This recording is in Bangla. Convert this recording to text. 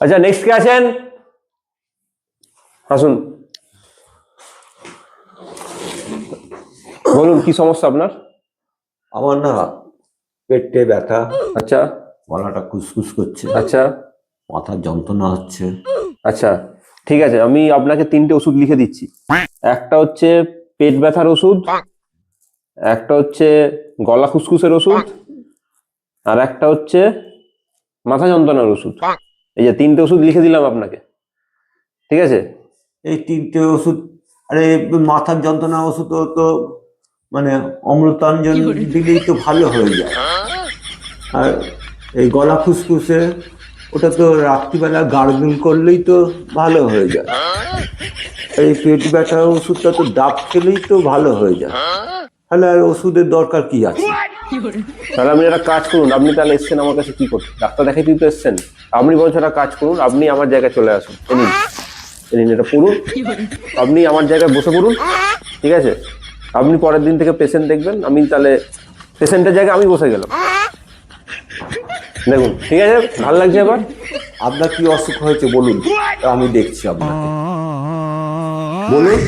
আচ্ছা নেক্সট কে আছেন? আসুন, বলুন কি সমস্যা আপনার? আমার না পেটে ব্যথা, আচ্ছা গলাটা কুসকুস করছে, আচ্ছা মাথার যন্ত্রণা হচ্ছে। আচ্ছা, ঠিক আছে, আমি আপনাকে 3টে ওষুধ লিখে দিচ্ছি। একটা হচ্ছে পেট ব্যথার ওষুধ, একটা হচ্ছে গলা খুসখুসের ওষুধ, আর একটা হচ্ছে মাথা যন্ত্রণার ওষুধ। এই যে 3টে ওষুধ লিখে দিলাম আপনাকে, ঠিক আছে? এই 3টে ওষুধ, আরে মাথার যন্ত্রণা ওষুধ তো মানে অমৃতাঞ্জন দিলেই তো ভালো হয়ে যায়। আর এই গলা খুসখুসে ওটা তো রাত্রিবেলা গার্গল করলেই তো ভালো হয়ে যায়। এই পেট ব্যথা ওষুধটা তো ডাব খেলেই তো ভালো হয়ে যায়। তাহলে আর ওষুধের দরকার কি আছে? তাহলে আপনি একটা কাজ করুন, আপনি তাহলে এসছেন আমার কাছে কি করতে? ডাক্তার দেখাইতেই তো এসছেন। আপনি বরঞ্চ একটা কাজ করুন, আপনি আমার জায়গায় চলে আসুন। নিন এটা পড়ুন, আপনি আমার জায়গায় বসে পড়ুন, ঠিক আছে? আপনি পরের দিন থেকে পেশেন্ট দেখবেন, আমি তাহলে পেশেন্টের জায়গায় আমি বসে গেলাম। দেখুন, ঠিক আছে, ভালো লাগছে এবার? আপনার কি অসুখ হয়েছে বলুন, আমি দেখছি আপনাকে, বলুন।